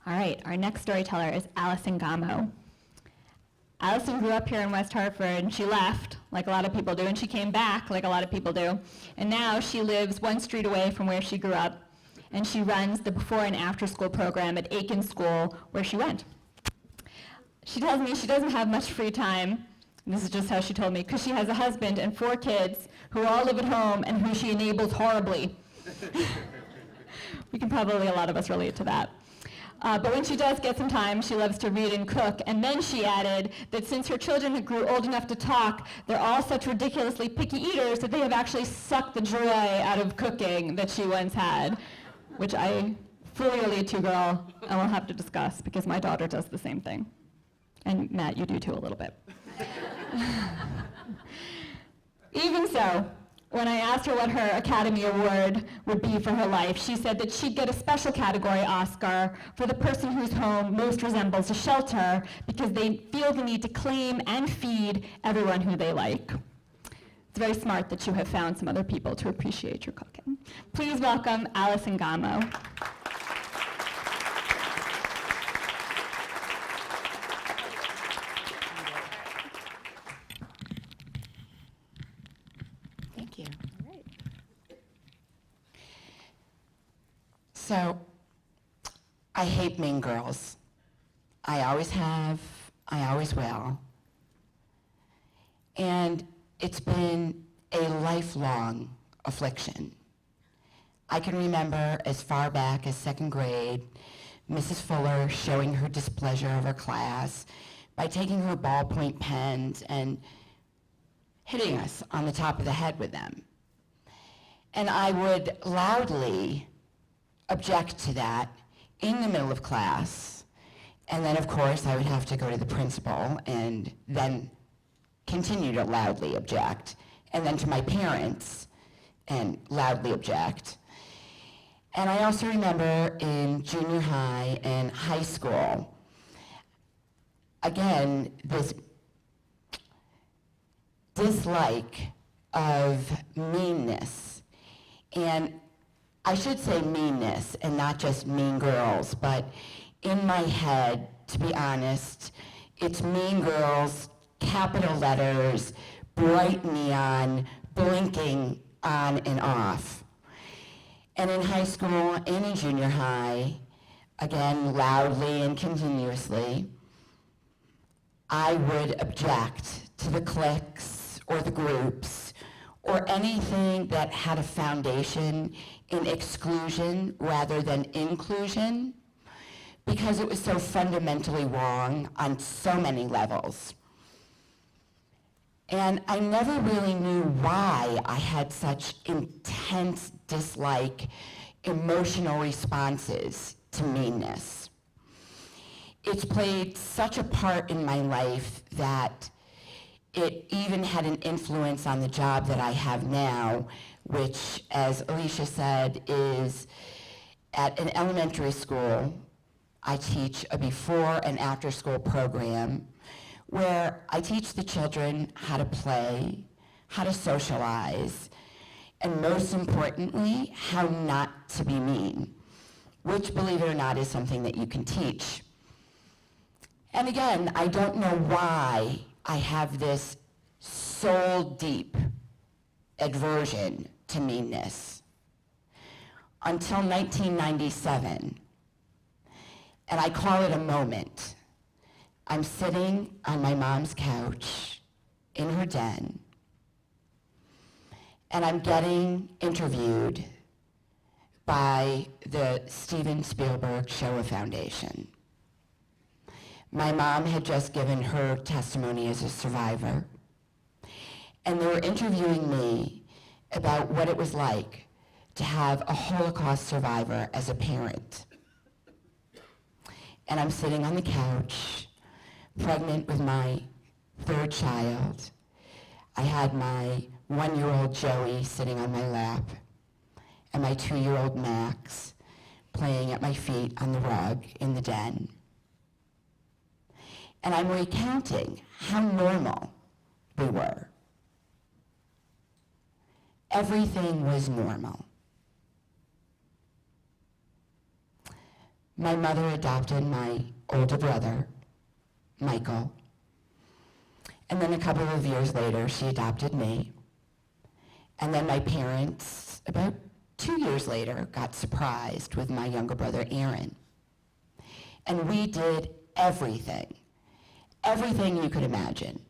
All right, our next storyteller is Allison Ghamo. Allison grew up here in West Hartford, and she left, like a lot of people do, and she came back, like a lot of people do. And now she lives one street away from where she grew up, and she runs the before and after school program at Aiken School, where she went. She tells me she doesn't have much free time. This is just how she told me, because she has a husband and 4 kids who all live at home and who she enables horribly. We can probably, a lot of us, relate to that. But when she does get some time, she loves to read and cook. And then she added that since her children grew old enough to talk, they're all such ridiculously picky eaters that they have actually sucked the joy out of cooking that she once had, which I fully relate to, girl, and we'll have to discuss because my daughter does the same thing. And Matt, you do too a little bit. Even so, when I asked her what her Academy Award would be for her life, she said that she'd get a special category Oscar for the person whose home most resembles a shelter because they feel the need to claim and feed everyone who they like. It's very smart that you have found some other people to appreciate your cooking. Please welcome Allison Ghamo. So, I hate mean girls. I always have, I always will. And it's been a lifelong affliction. I can remember as far back as 2nd grade, Mrs. Fuller showing her displeasure of her class by taking her ballpoint pens and hitting us on the top of the head with them. And I would loudly object to that in the middle of class, and then of course I would have to go to the principal and then continue to loudly object, and then to my parents and loudly object. And I also remember in junior high and high school, again, this dislike of meanness. And I should say meanness and not just mean girls, but in my head, to be honest, it's mean girls, capital letters, bright neon, blinking on and off. And in high school and in junior high, again, loudly and continuously, I would object to the cliques or the groups or anything that had a foundation in exclusion rather than inclusion, because it was so fundamentally wrong on so many levels. And I never really knew why I had such intense dislike, emotional responses to meanness. It's played such a part in my life that it even had an influence on the job that I have now, which, as Alicia said, is at an elementary school. I teach a before and after school program where I teach the children how to play, how to socialize, and most importantly, how not to be mean, which, believe it or not, is something that you can teach. And again, I don't know why I have this soul-deep aversion to meanness until 1997. And I call it a moment. I'm sitting on my mom's couch in her den, and I'm getting interviewed by the Steven Spielberg Shoah Foundation. My mom had just given her testimony as a survivor, and they were interviewing me about what it was like to have a Holocaust survivor as a parent. And I'm sitting on the couch, pregnant with my 3rd child. I had my 1-year-old Joey sitting on my lap, and my 2-year-old Max playing at my feet on the rug in the den. And I'm recounting how normal we were. Everything was normal. My mother adopted my older brother, Michael, and then a couple of years later, she adopted me. And then my parents, about 2 years later, got surprised with my younger brother, Aaron. And we did everything you could imagine.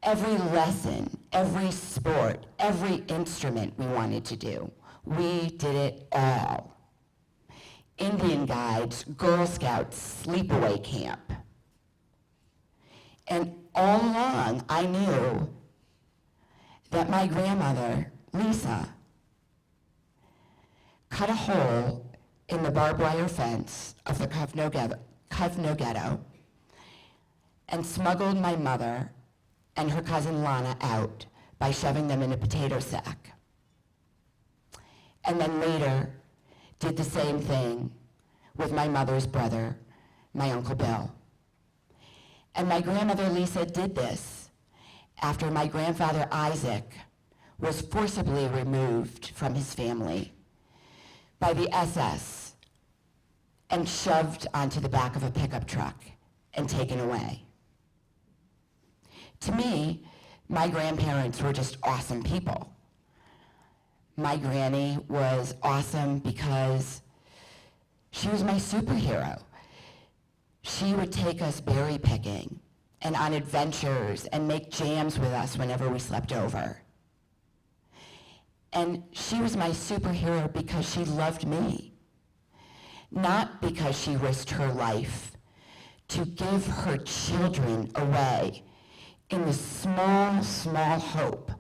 Every lesson, every sport, every instrument we wanted to do. We did it all. Indian Guides, Girl Scouts, sleepaway camp. And all along, I knew that my grandmother, Lisa, cut a hole in the barbed wire fence of the Ghamo ghetto and smuggled my mother and her cousin Lana out by shoving them in a potato sack. And then later did the same thing with my mother's brother, my Uncle Bill. And my grandmother Lisa did this after my grandfather Isaac was forcibly removed from his family by the SS and shoved onto the back of a pickup truck and taken away. To me, my grandparents were just awesome people. My granny was awesome because she was my superhero. She would take us berry picking and on adventures and make jams with us whenever we slept over. And she was my superhero because she loved me, not because she risked her life to give her children away in the small, small hope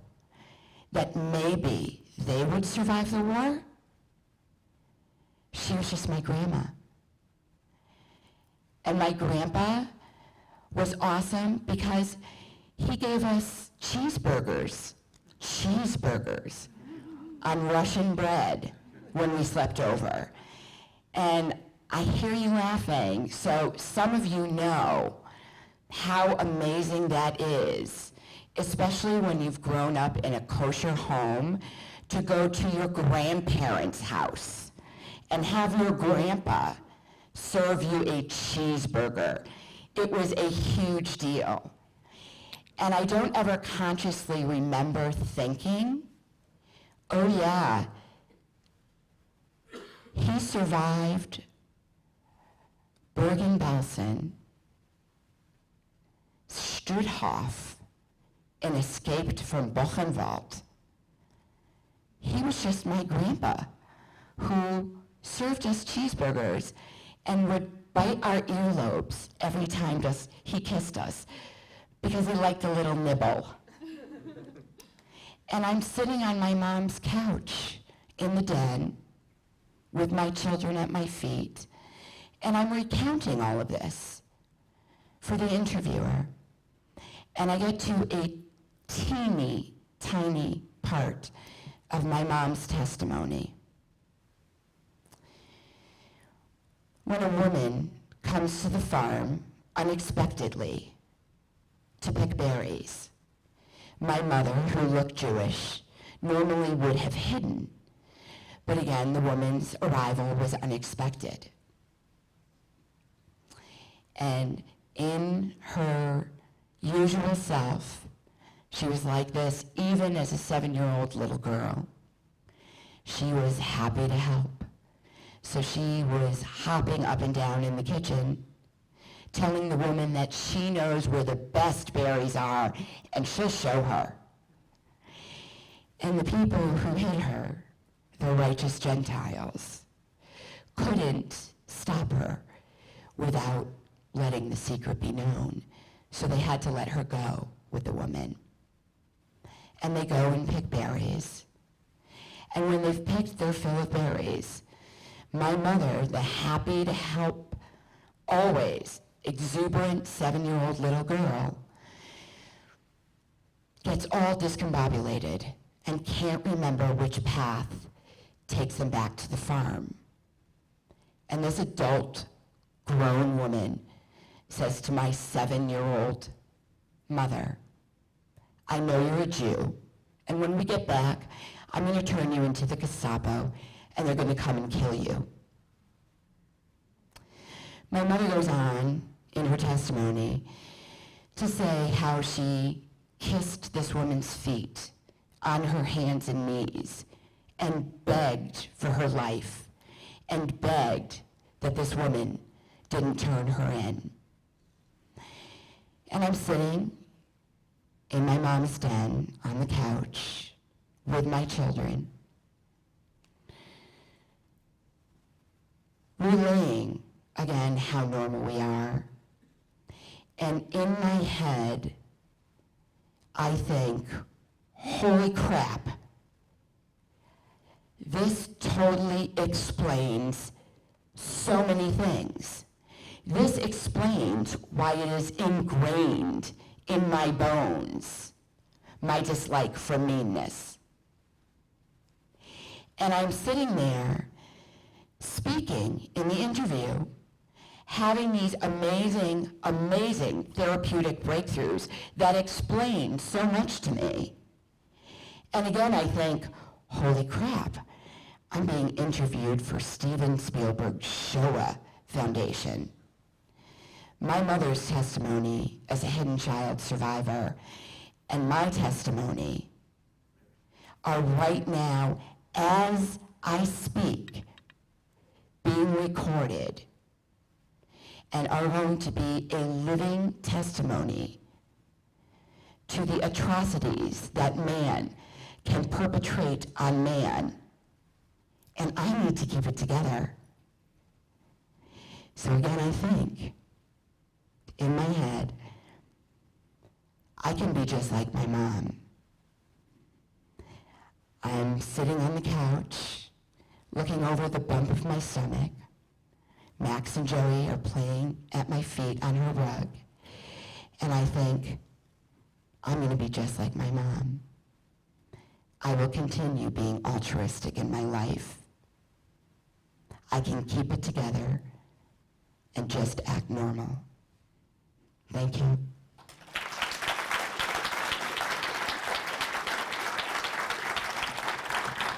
that maybe they would survive the war. She was just my grandma. And my grandpa was awesome because he gave us cheeseburgers on Russian bread when we slept over. And I hear you laughing, so some of you know how amazing that is, especially when you've grown up in a kosher home, to go to your grandparents' house and have your grandpa serve you a cheeseburger. It was a huge deal. And I don't ever consciously remember thinking, oh yeah, he survived Bergen-Belsen, Stutthof, and escaped from Buchenwald. He was just my grandpa who served us cheeseburgers and would bite our earlobes every time he kissed us because he liked a little nibble. And I'm sitting on my mom's couch in the den with my children at my feet, and I'm recounting all of this for the interviewer. And I get to a teeny, tiny part of my mom's testimony. When a woman comes to the farm unexpectedly to pick berries, my mother, who looked Jewish, normally would have hidden. But again, the woman's arrival was unexpected. And in her usual self, she was like this even as a 7-year-old little girl. She was happy to help. So she was hopping up and down in the kitchen, telling the woman that she knows where the best berries are, and she'll show her. And the people who hid her, the righteous Gentiles, couldn't stop her without letting the secret be known. So they had to let her go with the woman. And they go and pick berries. And when they've picked their fill of berries, my mother, the happy to help, always exuberant 7-year-old little girl, gets all discombobulated and can't remember which path takes them back to the farm. And this adult, grown woman says to my 7-year-old mother, I know you're a Jew, and when we get back, I'm going to turn you into the Gestapo, and they're going to come and kill you. My mother goes on in her testimony to say how she kissed this woman's feet on her hands and knees and begged for her life and begged that this woman didn't turn her in. And I'm sitting in my mom's den on the couch with my children, relaying again how normal we are. And in my head, I think, holy crap, this totally explains so many things. This explains why it is ingrained in my bones, my dislike for meanness. And I'm sitting there speaking in the interview, having these amazing, amazing therapeutic breakthroughs that explain so much to me. And again, I think, holy crap, I'm being interviewed for Steven Spielberg's Shoah Foundation. My mother's testimony as a hidden child survivor and my testimony are right now, as I speak, being recorded and are going to be a living testimony to the atrocities that man can perpetrate on man. And I need to keep it together. So again, I think, in my head, I can be just like my mom. I'm sitting on the couch, looking over the bump of my stomach. Max and Joey are playing at my feet on her rug. And I think, I'm going to be just like my mom. I will continue being altruistic in my life. I can keep it together and just act normal. Thank you.